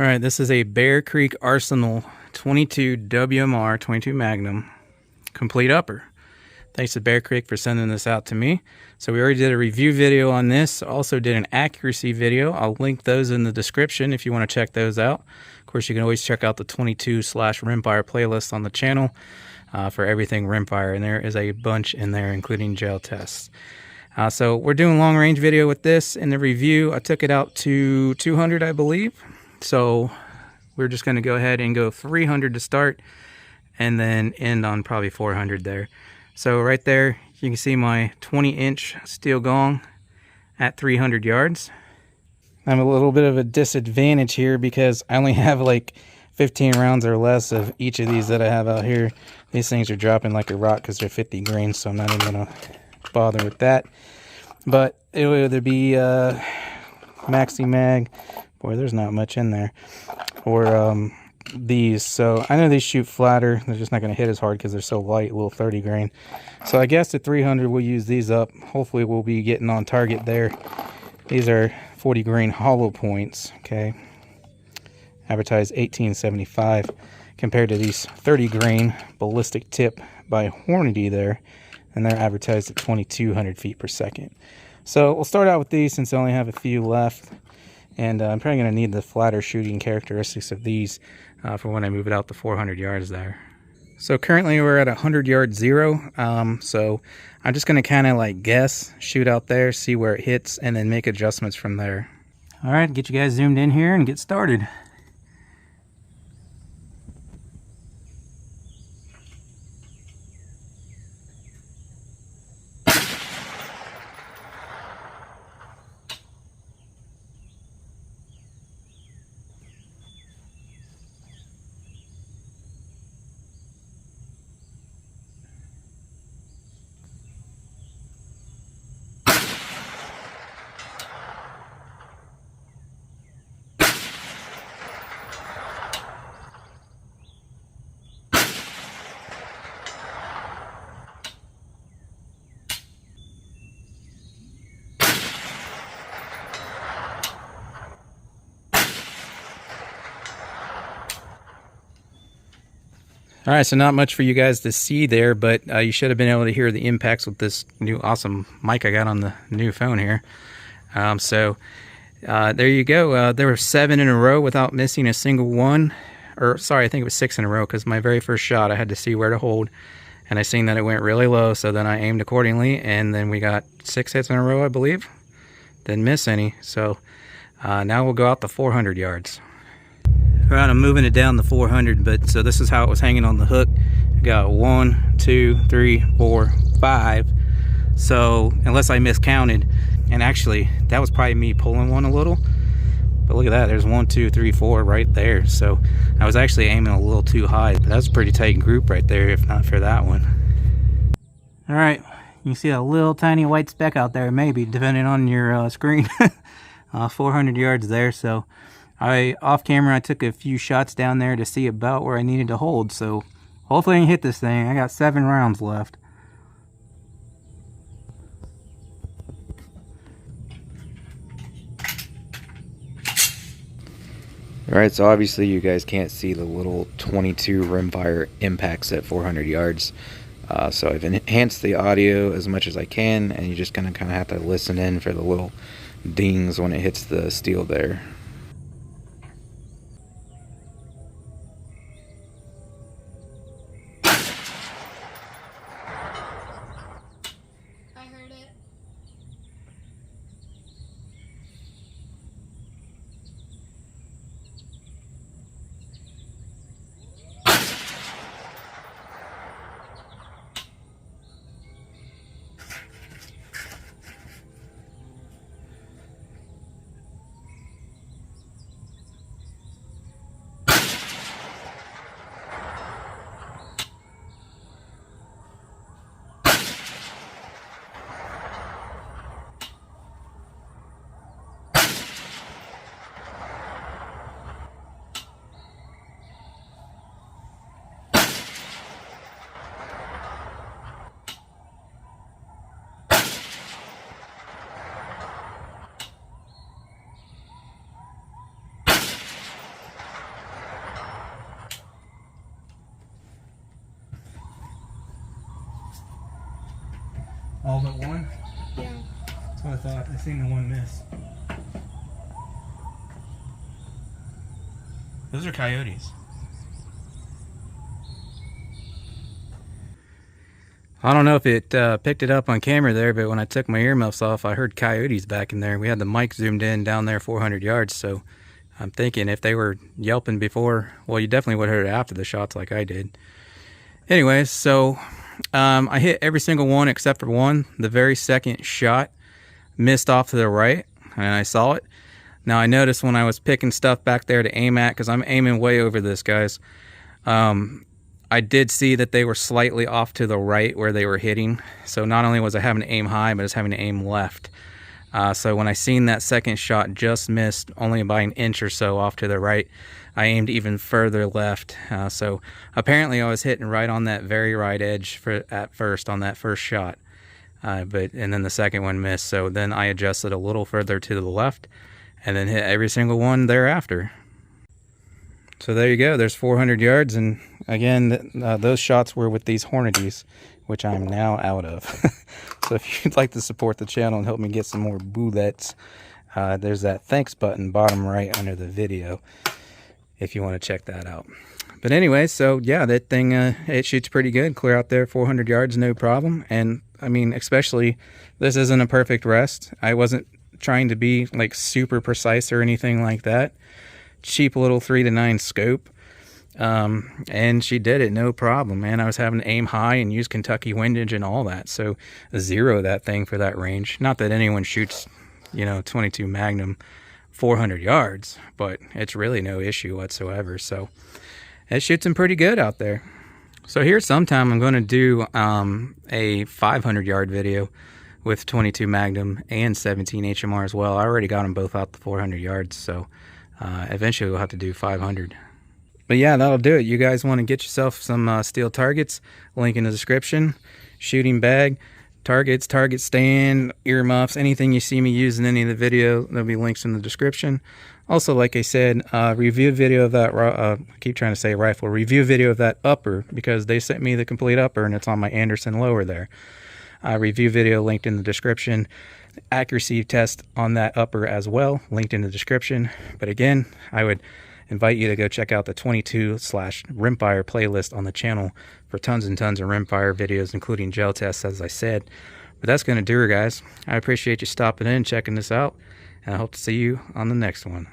All right, this is a Bear Creek Arsenal 22 WMR 22 Magnum complete upper. Thanks to Bear Creek for sending this out to me. So we already did a review video on this. Also did an accuracy video. I'll link those in the description if you want to check those out. Of course, you can always check out the 22/rimfire playlist on the channel for everything rimfire, and there is a bunch in there, including gel tests. So we're doing long range video with this. In the review, I took it out to 200, I believe. So we're just going to go ahead and go 300 to start and then end on probably 400 there. So right there, you can see my 20-inch steel gong at 300 yards. I'm a little bit of a disadvantage here because I only have like 15 rounds or less of each of these that I have out here. These things are dropping like a rock because they're 50 grain, so I'm not even going to bother with that. But it will either be Maxi Mag, boy, there's not much in there, or these. So I know these shoot flatter. They're just not going to hit as hard because they're so light, a little 30 grain. So I guess at 300 we'll use these up. Hopefully we'll be getting on target there. These are 40 grain hollow points, okay? Advertised 1875 compared to these 30 grain ballistic tip by Hornady there, and they're advertised at 2200 feet per second. So we'll start out with these since I only have a few left. And I'm probably going to need the flatter shooting characteristics of these for when I move it out to 400 yards there. So currently we're at 100 yard zero. So I'm just going to kind of like guess, shoot out there, see where it hits, and then make adjustments from there. All right, get you guys zoomed in here and get started. All right, so not much for you guys to see there, but you should have been able to hear the impacts with this new awesome mic I got on the new phone here. There you go. There were 7 in a row without missing a single one. Or sorry, I think it was 6 in a row because my very first shot I had to see where to hold, and I seen that it went really low, so then I aimed accordingly, and then we got 6 hits in a row, I believe. Didn't miss any. So now we'll go out to 400 yards. All right, I'm moving it down to 400, but so this is how it was hanging on the hook. I got 1, 2, 3, 4, 5. So unless I miscounted, and actually that was probably me pulling one a little, but look at that, there's 1, 2, 3, 4 right there. So I was actually aiming a little too high, but that's a pretty tight group right there if not for that one. All right, you can see a little tiny white speck out there, maybe, depending on your screen. 400 yards there. So off camera, I took a few shots down there to see about where I needed to hold. So hopefully I can hit this thing. I got 7 rounds left. Alright, so obviously you guys can't see the little 22 rimfire impacts at 400 yards. So I've enhanced the audio as much as I can, and you're just going to kind of have to listen in for the little dings when it hits the steel there. I heard it. All but one? Yeah. That's what I thought. I seen the one miss. Those are coyotes. I don't know if it picked it up on camera there, but when I took my earmuffs off, I heard coyotes back in there. We had the mic zoomed in down there 400 yards, so I'm thinking if they were yelping before, well, you definitely would have heard it after the shots like I did. Anyways, so I hit every single one except for one. The very second shot missed off to the right, and I saw it. Now, I noticed when I was picking stuff back there to aim at, because I'm aiming way over this, guys, I did see that they were slightly off to the right where they were hitting. So not only was I having to aim high, but I was having to aim left. So when I seen that second shot just missed only by an inch or so off to the right, I aimed even further left. So apparently I was hitting right on that very right edge at first on that first shot. And then the second one missed. So then I adjusted a little further to the left and then hit every single one thereafter. So there you go. There's 400 yards. And again, those shots were with these Hornadies, which I'm now out of. So if you'd like to support the channel and help me get some more bullets, there's that thanks button bottom right under the video if you want to check that out. But anyway, so yeah, that thing, it shoots pretty good. Clear out there 400 yards, no problem. And I mean, especially, this isn't a perfect rest. I wasn't trying to be like super precise or anything like that. Cheap little 3-9 scope, and she did it no problem, man. I was having to aim high and use Kentucky windage and all that, so zero that thing for that range. Not that anyone shoots, 22 Magnum 400 yards, but it's really no issue whatsoever. So it shoots them pretty good out there. So here sometime I'm going to do a 500 yard video with 22 Magnum and 17 HMR as well. I already got them both out the 400 yards, so eventually we'll have to do 500. But yeah, that'll do it. You guys want to get yourself some steel targets, link in the description. Shooting bag, targets, target stand, earmuffs, anything you see me use in any of the video, there'll be links in the description. Also, like I said, review video of that, I keep trying to say rifle, review video of that upper, because they sent me the complete upper and it's on my Anderson lower there. Review video linked in the description. Accuracy test on that upper as well, linked in the description. But again, I would invite you to go check out the 22/rimfire playlist on the channel for tons and tons of rimfire videos, including gel tests, as I said. But that's going to do it, guys. I appreciate you stopping in, checking this out, and I hope to see you on the next one.